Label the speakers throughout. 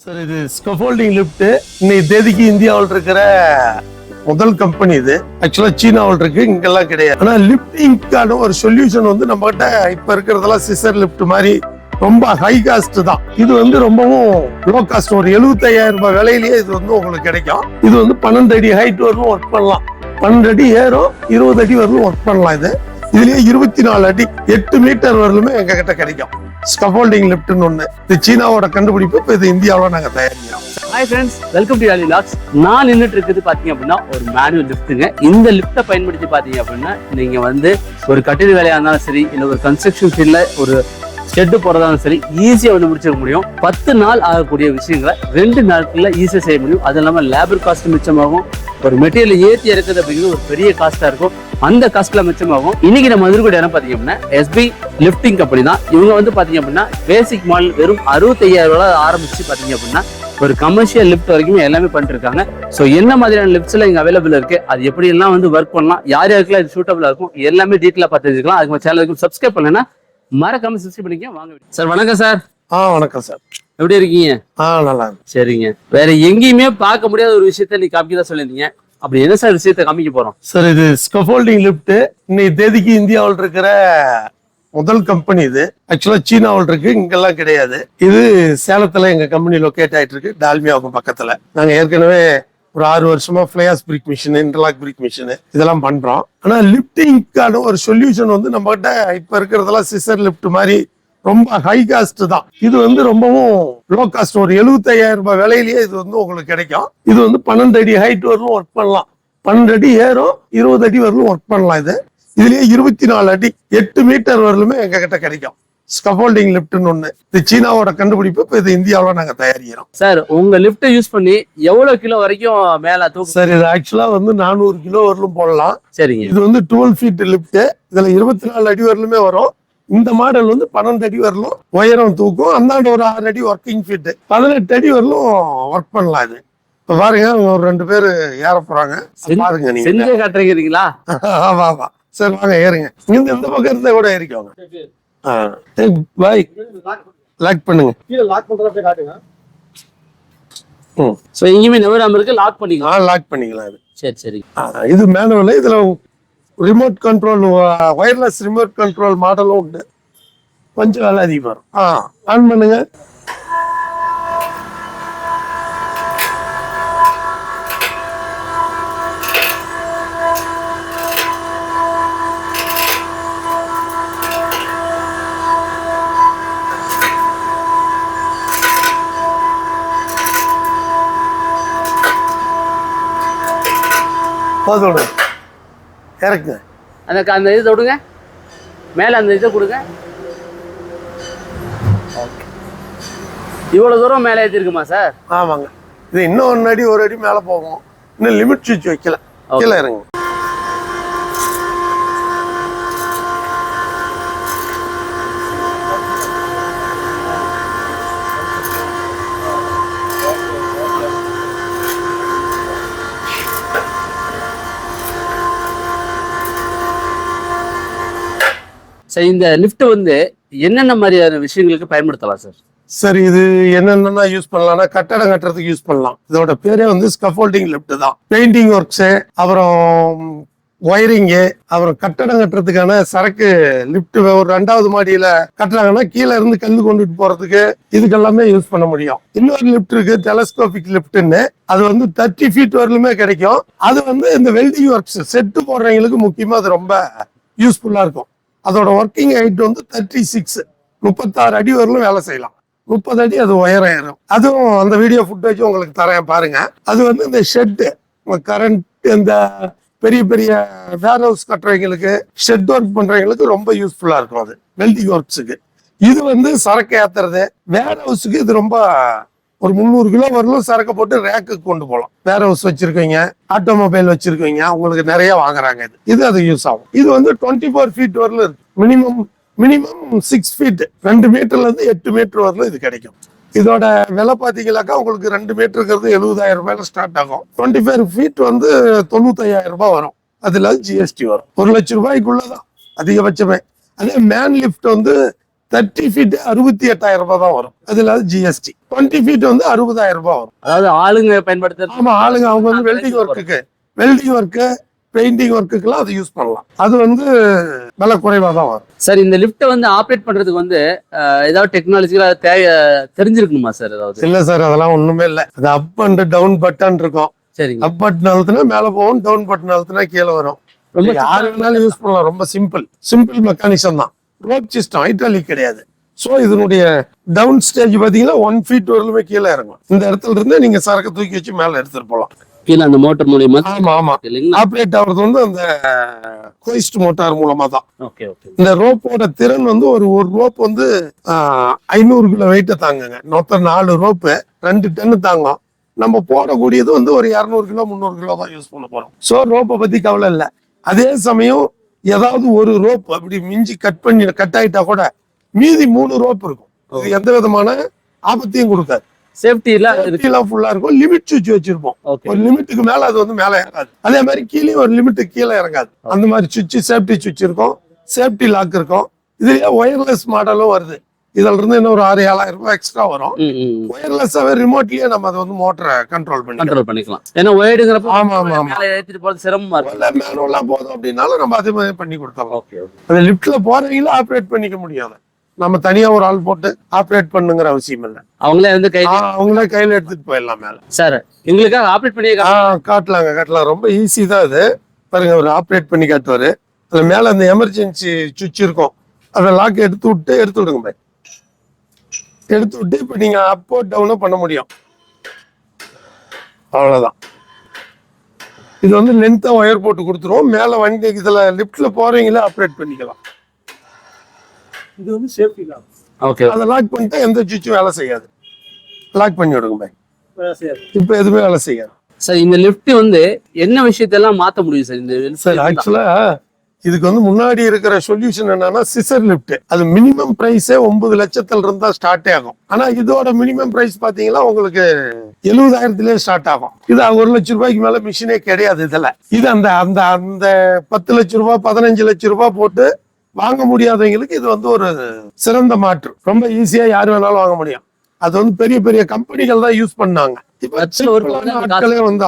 Speaker 1: Sir இது scaffolding lift இன்னைக்கு தேதிக்கு இந்தியாவில் இருக்கிற முதல் கம்பெனி இது. ஆக்சுவலா சீனாவில் இருக்கு, இங்கெல்லாம் கிடையாது. ஆனா லிஃப்டிங்கான ஒரு சொல்யூஷன் வந்து நம்ம கிட்ட இப்ப இருக்கிறதெல்லாம் சிசர் லிஃப்ட் மாதிரி ரொம்ப ஹை காஸ்ட் தான். இது வந்து ரொம்பவும் லோ காஸ்ட். ஒரு 75,000 ரூபாய் விலையிலேயே இது வந்து உங்களுக்கு கிடைக்கும். இது வந்து 12 அடி ஹைட் வரலும் ஒர்க் பண்ணலாம். 12 அடி ஏறும், 20 அடி வரலும் ஒர்க் பண்ணலாம். இதுலயே 24 அடி 8 மீட்டர் வரலுமே எங்க கிட்ட கிடைக்கும். ஸ்கஃபோல்டிங் லிஃப்ட்னு ஒண்ணு. இது சீனாவோட கண்டுபிடிப்பு. இப்ப இது இந்தியாவில நாங்க தயாரிக்கிறோம்.
Speaker 2: ஹாய் ஃப்ரெண்ட்ஸ், வெல்கம் டு யாலி லாக்ஸ். நான் நின்றுட்டு இருக்குது பாத்தீங்க அப்படின்னா ஒரு மேனுவல் லிஃப்ட்டுங்க. இந்த லிஃப்ட்டை பயன்படுத்தி பாத்தீங்க அப்படின்னா நீங்க வந்து ஒரு கட்டிட வேலையா இருந்தாலும் சரி, இல்ல ஒரு கன்ஸ்ட்ரக்ஷன் ஃபீல்ட்ல ஒரு ஷெட்டு போறதாலும் சரி, ஈஸியா வந்து முடிச்சிட முடியும். 10 நாள் ஆகக்கூடிய விஷயங்களை 2 நாட்கள்ல ஈஸியா செய்ய முடியும். அது இல்லாம லேபர் காஸ்ட் மிச்சமாகும். ஒரு மெட்டீரியல் ஏற்றி இறக்குது அப்படிங்கிறது ஒரு பெரிய காஸ்டா இருக்கும். அந்த காஸ்ட்ல மிச்சமாகும். இன்னைக்கு நம்ம எதிர்கொண்டு இடம் பாத்தீங்க அப்படின்னா எஸ்பி லிஃப்டிங் கம்பெனி தான். இவங்க வந்து பாத்தீங்க அப்படின்னா பேசிக் மாடல் வெறும் 65,000 ரூபாய் ஆரம்பிச்சு பாத்தீங்க அப்படின்னா ஒரு கமர்ஷியல் லிஃப்ட் வரைக்கும் எல்லாமே பண்ணிட்டு இருக்காங்க. ஸோ என்ன மாதிரியான லிஃப்ட்ஸ்ல இங்க அவைலபிள் இருக்கு, அது எப்படி எல்லாம் வந்து ஒர்க் பண்ணலாம், யார் யாருக்கெல்லாம் இது சூட்டபிளா இருக்கும், எல்லாமே டீட்டெயிலா பார்த்து தெரிஞ்சுக்கலாம். அதுக்கு சேனலுக்கு சப்ஸ்கிரைப் பண்ணலன்னா மறக்காம சப்ஸ்கிரைப் பண்ணிக்க. வாங்க சார். வணக்கம் சார்.
Speaker 1: வணக்கம் சார்.
Speaker 2: எப்படி இருக்கீங்க?
Speaker 1: நல்லா இருக்கு.
Speaker 2: சரிங்க. வேற எங்கேயுமே பார்க்க முடியாத ஒரு விஷயத்த நீ காமிக்கதான் சொல்லியிருந்தீங்க. அப்படி என்ன சார் விஷயத்த காமிக்க போறோம்?
Speaker 1: சார் இது ஸ்கஃபோல்டிங் லிஃப்ட் இன்னைக்கு தேதிக்கு இந்தியாவில் இருக்கிற முதல் கம்பெனி இது. ஆக்சுவலா சீனாவில் இருக்கு, இங்கெல்லாம் கிடையாது. இது சேலத்துல எங்க கம்பெனி லொகேட் ஆயிட்டு இருக்கு, டால்மியாவுக்கு பக்கத்துல. நாங்க ஏற்கனவே ஒரு 6 வருஷமா ஃபிளையாஸ் பிரிக் மிஷின், இன்டர்லாக் பிரிக் மிஷின் இதெல்லாம் பண்றோம். ஆனா லிஃப்டிங்கான ஒரு சொல்யூஷன் வந்து நம்ம கிட்ட இப்ப இருக்கிறதெல்லாம் சிசர் லிஃப்ட் மாதிரி ரொம்ப ஹை காஸ்ட் தான். இது வந்து ரொம்பவும் லோ காஸ்ட். ஒரு 75,000 ரூபாய் விலையிலேயே இது வந்து உங்களுக்கு கிடைக்கும். இது வந்து 12 அடி ஹைட் வரலும் ஒர்க் பண்ணலாம். 12 அடி ஏறும், 20 அடி வரலும் ஒர்க் பண்ணலாம். இதுலயே 24 அடி 8 மீட்டர் வரலுமே எங்க கிட்ட கிடைக்கும். ஸ்கஃபோல்டிங் லிஃப்ட்னு ஒண்ணு. இது சீனாவோட கண்டுபிடிப்பு. இப்ப இது இந்தியாவில நாங்க தயாரிக்கிறோம்.
Speaker 2: சார், உங்க லிஃப்ட் யூஸ் பண்ணி எவ்வளவு கிலோ வரைக்கும் மேல தூக்கும்?
Speaker 1: சார் இது ஆக்சுவலா வந்து 400 கிலோ வரலும் போடலாம்.
Speaker 2: சரிங்க.
Speaker 1: இது வந்து 12 ஃபீட் லிஃப்ட். இதுல 24 அடி வரலுமே வரும். இந்த மாடல் வந்து 12 அடி வரலும் உயரம் தூக்கும். அந்தாண்ட ஒரு 6 அடி ஒர்க்கிங் ஃபீட், 18 அடி வரலும் ஒர்க் பண்ணலாம். இது இப்ப பாருங்க, ஒரு 2 பேரு ஏற போறாங்க. பாருங்க, நீங்க
Speaker 2: செஞ்சே காட்டுறீங்களா?
Speaker 1: ஆமா. சரி வாங்க, ஏறுங்க. இங்க இந்த பக்கம் இருந்தா கூட ஏறிக்கோங்க. பாய், லாக் பண்ணுங்க.
Speaker 2: சோ எங்கேயுமே நவராம இருக்கு, லாக் பண்ணிக்கலாம்.
Speaker 1: லாக் பண்ணிக்கலாம். இது
Speaker 2: சரி.
Speaker 1: இது மேனுவல். இதுல remote control, wireless remote control மாடலும் உண்டு. கொஞ்சம் வேலை அதிகமா இருக்கும். ஆன் பண்ணுங்க. போதும், இறக்குங்க.
Speaker 2: அந்த இதை விடுங்க, மேல அந்த இதை கொடுங்க. இவ்வளவு தூரம் மேல ஏற்றிருக்குமா சார்?
Speaker 1: ஆமாங்க. இது இன்னும் 1 அடி 1 அடி மேல போகும். இன்னும் லிமிட் சுவிட்ச் வைக்கல. கீழே இறங்க.
Speaker 2: சார், இந்த லிஃப்ட் வந்து என்னென்ன மாதிரியான விஷயங்களுக்கு பயன்படுத்தலாம் சார்?
Speaker 1: சரி, இது என்னென்ன யூஸ் பண்ணலாம்னா கட்டடம் கட்டுறதுக்கு யூஸ் பண்ணலாம். இதோட பேரே வந்து ஸ்கஃபோல்டிங் லிஃப்ட் தான். பெயிண்டிங் ஒர்க்ஸ், அப்புறம் ஒயரிங்கு, அப்புறம் கட்டடம் கட்டுறதுக்கான சரக்கு லிஃப்ட் ஒரு 2வது மாடியில கட்டுறாங்கன்னா கீழே இருந்து கல்லு கொண்டுட்டு போறதுக்கு இதுக்கெல்லாமே யூஸ் பண்ண முடியும். இன்னொரு லிஃப்ட் இருக்கு, டெலஸ்கோபிக் லிஃப்ட்னு. அது வந்து 30 ஃபீட் வரலுமே கிடைக்கும். அது வந்து இந்த வெல்டிங் ஒர்க்ஸ் செட்டு போடுறவங்களுக்கு முக்கியமா அது ரொம்ப யூஸ்ஃபுல்லா இருக்கும். அதோட ஒர்க்கிங் ஹைட் வந்து 36, 36 அடி வரலும் வேலை செய்யலாம். 30 அடி அது உயரம் ஏறும். அதுவும் அந்த வீடியோ ஃபுட்டேஜ் உங்களுக்கு தரேன் பாருங்க. அது வந்து இந்த ஷெட்டு, கரண்ட், இந்த பெரிய பெரிய வேர் ஹவுஸ் கட்டுறவங்களுக்கு, ஷெட் ஒர்க் பண்றவங்களுக்கு ரொம்ப யூஸ்ஃபுல்லா இருக்கும். அது வெல்டிங் ஒர்க்ஸுக்கு. இது வந்து சரக்கு ஏத்துறது. வேர் ஹவுஸுக்கு இது ரொம்ப ஒரு 300 கிலோ வரலும் சரக்கு போட்டு ரேக்கு கொண்டு போகலாம். வேர் ஹவுஸ் வச்சிருக்கீங்க, ஆட்டோமொபைல் வச்சிருக்கீங்க, உங்களுக்கு நிறைய வாங்குறாங்க. இது அது யூஸ் ஆகும். இது வந்து 24 ஃபீட் வரலும் இருக்கு. மினிமம் 6 ஃபீட், 2 மீட்டர்ல இருந்து 8 மீட்டர் வரலும் இது கிடைக்கும். இதோட விலை பாத்தீங்கன்னாக்கா உங்களுக்கு 2 மீட்டருங்கிறது 70,000 ரூபாயில ஸ்டார்ட் ஆகும். 25 ஃபீட் வந்து 95,000 ரூபாய் வரும். அதுல ஜிஎஸ்டி வரும். 1 லட்சம் ரூபாய்க்குள்ளதான் அதிகபட்சமே. அதே மேன் லிஃப்ட் வந்து 30 ஃபீட் 68,000 ரூபாய் தான் வரும். அதுல ஜிஎஸ்டி. 20 ஃபீட் வந்து 60,000 ரூபாய் வரும்.
Speaker 2: அதாவது ஆளுங்க பயன்படுத்த
Speaker 1: ஆமா, ஆளுங்க அவங்க வந்து வெல்டிங் ஒர்க்கு பெயிண்டிங் ஒர்க்குக்கெல்லாம் அது யூஸ் பண்ணலாம். அது வந்து விலை குறைவா தான் வரும்.
Speaker 2: சார் இந்த லிஃப்ட்டை வந்து ஆப்ரேட் பண்றதுக்கு வந்து ஏதாவது டெக்னாலஜிக்கலா தெரிஞ்சிருக்கணுமா சார்? ஏதாவது
Speaker 1: இல்ல சார், அதெல்லாம் ஒண்ணுமே இல்ல. அது அப் அண்ட் டவுன் பட்டன் இருக்கும்.
Speaker 2: சரிங்க.
Speaker 1: அப் பட்டன் அழுத்தினா மேல போகும், டவுன் பட்டன் அழுத்தினா கீழே வரும்.
Speaker 2: ரொம்ப
Speaker 1: யாரு வேணாலும் யூஸ் பண்ணலாம். ரொம்ப சிம்பிள் மெக்கானிசம் தான். ரோப் சிஸ்டம், ஹைட்ராலிக் கிடையாது. சோ இதனுடைய டவுன் ஸ்டேஜ் பாத்தீங்கன்னா 1 ஃபீட் வரலுமே கீழே இறங்கும். இந்த இடத்துல இருந்து நீங்க சரக்கு தூக்கி வச்சு மேல எடுத்துட்டு போலாம்.
Speaker 2: கீழே அந்த மோட்டர் மூலியமா.
Speaker 1: ஆமா
Speaker 2: இல்லைங்களா?
Speaker 1: ஆப்ரேட் ஆகுறது வந்து அந்த ஹோயிஸ்ட் மோட்டார் மூலமா தான்.
Speaker 2: ஓகே.
Speaker 1: இந்த ரோப்போட திறன் வந்து ஒரு ரோப் வந்து 500 கிலோ வெயிட்ட தாங்குங்க. மொத்தம் 4 ரோப்பு 2 டன் தாங்கும். நம்ம போடக்கூடியது வந்து ஒரு 200 கிலோ 300 கிலோ தான் யூஸ் பண்ண போறோம். சோ ரோப்பை பத்தி கவலை இல்லை. அதே சமயம் ஏதாவது ஒரு ரோப் அப்படி மிஞ்சி கட் ஆயிட்டா கூட மீதி 3 ரோப் இருக்கும். இது எந்த விதமான ஆபத்தையும் கொடுக்காது.
Speaker 2: சேஃப்டி
Speaker 1: எல்லாம் ஃபுல்லா இருக்கும். லிமிட் சுவிட்ச் வச்சிருப்போம். ஒரு லிமிட்டுக்கு மேல அது வந்து மேல இறங்காது. அதே மாதிரி கீழே ஒரு லிமிட்டுக்கு கீழே இறங்காது. அந்த மாதிரி சுவிட்ச், சேஃப்டி சுவிட்ச் இருக்கும், சேஃப்டி லாக் இருக்கும். இதுலயே ஒயர்லெஸ் மாடலும் வருது. இதுல இருந்து இன்னும் ஒரு 6,000-7,000 ரூபாய் எக்ஸ்ட்ரா வரும். ஒயர்லெஸ்ஸாவே ரிமோட்லயே நம்ம அதை வந்து மோட்டரை கண்ட்ரோல் பண்ணிக்கலாம்.
Speaker 2: ஏன்னா ஒயர்டுங்கிறப்ப
Speaker 1: ஆமா
Speaker 2: ஏத்திட்டு போறது சிரமமா இருக்கு.
Speaker 1: மேனுவலா போதும் அப்படின்னாலும் நம்ம அதே மாதிரி பண்ணி கொடுத்தோம். அந்த லிப்ட்ல போறவங்கள ஆப்ரேட் பண்ணிக்க முடியாது. நம்ம தனியா ஒரு ஆள் போட்டு ஆப்ரேட் பண்ணுங்கிற அவசியம் இல்லை.
Speaker 2: அவங்களே வந்து
Speaker 1: அவங்களே கையில எடுத்துட்டு போயிடலாம் மேல.
Speaker 2: சார் எங்களுக்காக ஆப்ரேட் பண்ணி
Speaker 1: காட்டலாம். ரொம்ப ஈஸி தான் இது. பாருங்க, ஒரு ஆப்ரேட் பண்ணி காட்டுவாரு. அதுல மேல அந்த எமர்ஜென்சி சுவிட்ச் இருக்கும். அதை லாக் எடுத்து விடுங்க பாய். எடுத்து விட்டு இப்ப நீங்க அப்போ டவுனும் பண்ண முடியும். அவ்வளவுதான். இது வந்து லென்த்தா ஒயர் போட்டு கொடுத்துருவோம். மேல வண்டி இதுல லிப்ட்ல போறீங்களா ஆப்ரேட் பண்ணிக்கலாம். இது வந்து சேஃப்டி லாக்.
Speaker 2: ஓகே.
Speaker 1: அதை லாக் பண்ணிட்டா எந்த சுவிட்சும் வேலை செய்யாது. லாக் பண்ணி விடுங்க பாய். இப்ப எதுவுமே வேலை செய்யாது.
Speaker 2: சார் இந்த லிஃப்ட் வந்து என்ன விஷயத்தெல்லாம் மாத்த முடியும் சார்? இந்த
Speaker 1: சார் ஆக்சுவலா இதுக்கு வந்து முன்னாடி இருக்கிற சொல்யூஷன் என்னன்னா சிசர் லிப்ட். அது மினிமம் பிரைஸே 9 லட்சத்துல இருந்தா ஸ்டார்ட் ஆகும். ஆனா இதோட மினிமம் பிரைஸ் பாத்தீங்கன்னா உங்களுக்கு 70,000 ஸ்டார்ட் ஆகும். இது 1 லட்சம் ரூபாய்க்கு மேல மிஷினே கிடையாது இதுல. இது அந்த அந்த அந்த 10 லட்சம் ரூபாய் 15 லட்சம் ரூபாய் போட்டு வாங்க முடியாதவங்களுக்கு இது வந்து ஒரு சிறந்த மாற்று. ரொம்ப ஈஸியா யாரு வேணாலும் வாங்க முடியும். அது வந்து பெரிய பெரிய கம்பெனிகள் தான் யூஸ் பண்ணாங்க. ஆட்களே வந்து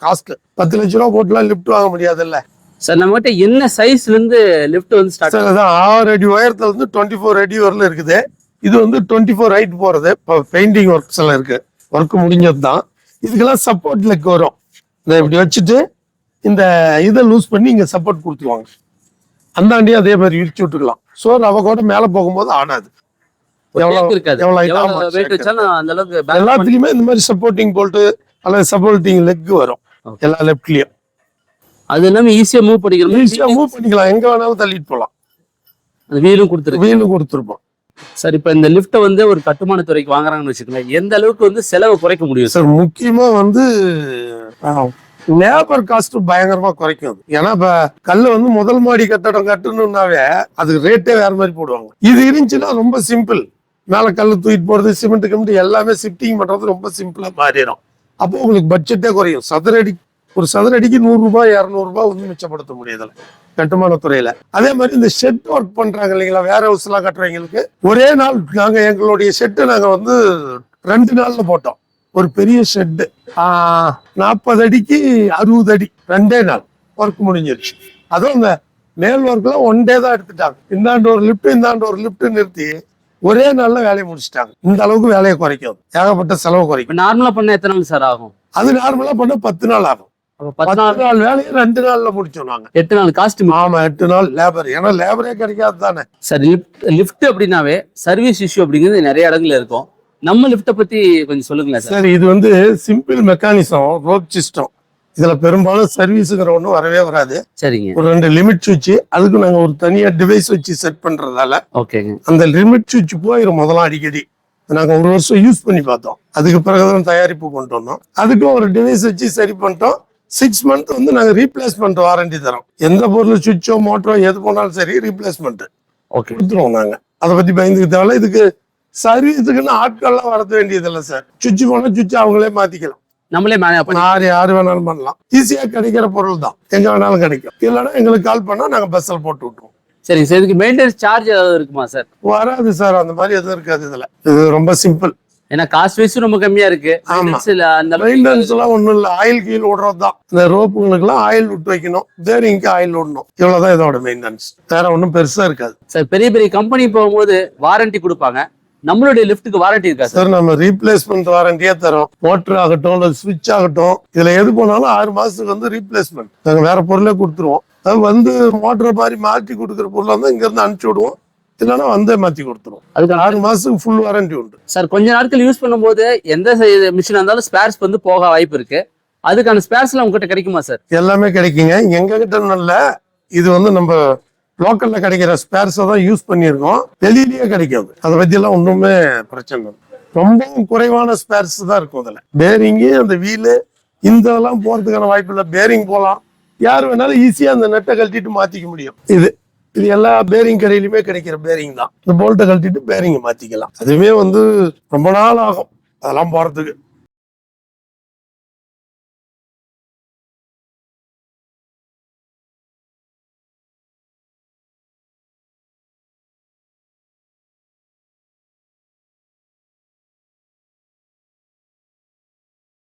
Speaker 1: காஸ்ட் 10 லட்சம் ரூபாய் போட்டுலாம் லிப்ட் வாங்க முடியாது இல்ல
Speaker 2: சார். நம்ம கிட்ட என்ன சைஸ்ல இருந்து லிஃப்ட் வந்து ஸ்டார்ட்?
Speaker 1: சார் அதான் 6 அடி உயரத்துல இருந்து 24 அடி வரல இருக்குது. இது வந்து 24 ஹைட் போறது. இப்போ பெயிண்டிங் ஒர்க்ஸ் எல்லாம் இருக்கு. ஒர்க் முடிஞ்சது தான். இதுக்கெல்லாம் சப்போர்ட் லெக் வரும். இதை இப்படி வச்சுட்டு இந்த இதை லூஸ் பண்ணி இங்க சப்போர்ட் கொடுத்துருவாங்க. அந்தாண்டி அதே மாதிரி விரிச்சு விட்டுக்கலாம். சோ அவ கூட மேல போகும்போது ஆடாது. எல்லாத்துலயுமே இந்த மாதிரி சப்போர்ட்டிங் போல்ட் அல்லது சப்போர்ட்டிங் லெக் வரும் எல்லா லெப்ட்லயும்.
Speaker 2: அது எல்லாமே ஈஸியா மூவ்
Speaker 1: பண்ணிக்கலாம். எங்க வேணாலும் தள்ளிட்டு போலாம்.
Speaker 2: வீலும்
Speaker 1: கொடுத்துருப்போம்.
Speaker 2: சார் இப்ப இந்த லிஃப்ட் வந்து ஒரு கட்டுமான துறைக்கு வாங்குறாங்கன்னு வச்சுக்கோங்களேன், எந்த அளவுக்கு வந்து செலவு குறைக்க முடியும்
Speaker 1: சார்? முக்கியமா வந்து லேபர் காஸ்ட் பயங்கரமா குறைக்கும். ஏன்னா இப்ப கல்லு வந்து முதல் மாடி கட்டடம் கட்டணும்னாவே அதுக்கு ரேட்டே வேற மாதிரி போடுவாங்க. இது இருந்துச்சுன்னா ரொம்ப சிம்பிள். மேல கல்லு தூக்கிட்டு போறது, சிமெண்ட் கிமெண்ட் எல்லாமே ஷிஃப்டிங் பண்றது ரொம்ப சிம்பிளா மாறிடும். அப்போ உங்களுக்கு பட்ஜெட்டே குறையும். ஒரு சதுர அடிக்கு 100 ரூபாய் 200 ரூபாய் வந்து மிச்சப்படுத்த முடியுதுல கட்டுமான துறையில. அதே மாதிரி இந்த ஷெட் ஒர்க் பண்றாங்க இல்லைங்களா, வேற ஹவுஸ் எல்லாம் கட்டுறவங்களுக்கு ஒரே நாள் நாங்க எங்களுடைய ஷெட்டு நாங்க வந்து 2 நாள்ல போட்டோம். ஒரு பெரிய ஷெட்டு 40 அடிக்கு 60 அடி 2 நாள் ஒர்க் முடிஞ்சிருச்சு. அதுவும் இந்த மேல் ஒர்க்லாம் 1 டே தான் எடுத்துட்டாங்க. இந்தாண்டு ஒரு லிப்ட் நிறுத்தி ஒரே நாள்ல வேலையை முடிச்சுட்டாங்க. இந்த அளவுக்கு வேலையை குறைக்கும். ஏகப்பட்ட செலவு குறைக்கும்.
Speaker 2: நார்மலா பண்ண எத்தனை நாள் சார் ஆகும்?
Speaker 1: அது நார்மலா பண்ண 10 நாள் ஆகும். 10 நாள் வேலையை 2 நாள்ல முடிச்சோம் நாங்க.
Speaker 2: 8 நாள் காஸ்ட்.
Speaker 1: ஆமா, 8 நாள் லேபர். ஏன்னா லேபரே கிடைக்காது தானே
Speaker 2: சார். லிஃப்ட் அப்படின்னாவே சர்வீஸ் இஷ்யூ அப்படிங்கிறது நிறைய இடங்கள்ல இருக்கும். நம்ம லிஃப்ட்டை பத்தி கொஞ்சம் சொல்லுங்களேன் சார்.
Speaker 1: இது வந்து சிம்பிள் மெக்கானிசம், ரோப் சிஸ்டம். இதுல பெரும்பாலும் சர்வீஸுங்கிற ஒண்ணு வரவே வராது.
Speaker 2: சரிங்க.
Speaker 1: ஒரு 2 லிமிட் சுவிட்ச், அதுக்கு நாங்க ஒரு தனியா டிவைஸ் வச்சு செட் பண்றதால
Speaker 2: ஓகேங்க
Speaker 1: அந்த லிமிட் சுவிட்ச் போயிடும் முதல்ல அடிக்கடி. நாங்க 1 வருஷம் யூஸ் பண்ணி பார்த்தோம். அதுக்கு பிறகுதான் தயாரிப்பு கொண்டு வந்தோம். அதுக்கும் ஒரு டிவைஸ் வச்சு சரி பண்ணிட்டோம். 6 மந்த் வந்து நாங்க ரீப்ளேஸ்மெண்ட் வாரண்டி தரோம். எந்த பொருள் சுவிட்சோ மோட்டரோ எது போனாலும் சரி ரீப்ளேஸ்மெண்ட் கொடுத்துருவோம் நாங்க. அதை பத்தி பயந்துக்க தேவையில்ல. இதுக்கு சர்வீஸுக்குன்னு ஆட்கள்லாம் வரது வேண்டியது இல்லை சார். சுவிட்ச் போனா சுவிட்ச் அவங்களே மாத்திக்கலாம்.
Speaker 2: நம்மளே
Speaker 1: யாரு வேணாலும் பண்ணலாம். ஈஸியா கிடைக்கிற பொருள் தான். எங்க வேணாலும் கிடைக்கும். இல்லைன்னா எங்களுக்கு கால் பண்ணா நாங்க பஸ்ல போட்டு விட்டுருவோம்.
Speaker 2: சரிங்க சார். இதுக்கு மெயின்டெனன்ஸ் சார்ஜ் ஏதாவது இருக்குமா சார்?
Speaker 1: வராது சார், அந்த மாதிரி எதுவும் இருக்காது இதுல. இது ரொம்ப சிம்பிள்.
Speaker 2: ஏன்னா காஸ்ட் வைஸும் ரொம்ப கம்மியா இருக்கு.
Speaker 1: ஆமா.
Speaker 2: Maintenance இல்ல, அந்த
Speaker 1: மெயின்டெனன்ஸ் எல்லாம் ஒண்ணும் இல்ல, ஆயில் கீழ் விடுறது தான். இந்த ரோப்புங்களுக்கு எல்லாம் ஆயில் விட்டு வைக்கணும், பேரிங்க்கு ஆயில் விடணும், இவ்வளவுதான் இதோட மெயின்டெனன்ஸ். வேற ஒன்றும் பெருசா இருக்காது
Speaker 2: சார். பெரிய பெரிய கம்பெனி போகும்போது வாரண்டி கொடுப்பாங்க, நம்மளுடைய லிஃப்ட்டுக்கு வாரண்டி இருக்கா சார்?
Speaker 1: சார் நம்ம ரீப்ளேஸ்மெண்ட் வாரண்டியே தரோம். மோட்டர் ஆகட்டும் இல்ல சுவிட்ச் ஆகட்டும், இதுல எது போனாலும் 6 மாசத்துக்கு வந்து ரீப்ளேஸ்மெண்ட். நாங்க வேற பொருளே கொடுத்துருவோம். அது வந்து மோட்டர் மாதிரி மாற்றி கொடுக்குற பொருளா இருந்தா இங்க இருந்து அனுப்பிச்சு விடுவோம், இல்லைன்னா வந்தே மாத்தி கொடுத்துருவோம். அதுக்கு 6 மாசத்துக்கு ஃபுல் வாரண்டி உண்டு
Speaker 2: சார். கொஞ்ச நாட்கள் யூஸ் பண்ணும்போது எந்த மிஷினா இருந்தாலும் ஸ்பேர்ஸ் வந்து போக வாய்ப்பு இருக்கு. அதுக்கான ஸ்பேர்ஸ் எல்லாம் உங்ககிட்ட கிடைக்குமா சார்?
Speaker 1: எல்லாமே கிடைக்குங்க. எங்க கிட்ட நல்ல இது வந்து நம்ம லோக்கல்ல கிடைக்கிற ஸ்பேர்ஸை தான் யூஸ் பண்ணியிருக்கோம், வெளியிலேயே கிடைக்காது. அதை பத்தி எல்லாம் ஒண்ணுமே பிரச்சனை இல்லை. ரொம்ப குறைவான ஸ்பேர்ஸ் தான் இருக்கும் அதுல. பேரிங்கு, அந்த வீலு, இந்த எல்லாம் போறதுக்கான வாய்ப்பு இல்லை. பேரிங் போலாம், யார் வேணாலும் ஈஸியா அந்த நெட்டை கழட்டிட்டு மாத்திக்க முடியும். இது எல்லா பேரிங் கடையிலுமே கிடைக்கிற பேரிங் தான். இந்த போல்ட்டை கழட்டிட்டு பேரிங்கை மாத்திக்கலாம். அதுவே வந்து ரொம்ப நாள் ஆகும் அதெல்லாம் போறதுக்கு.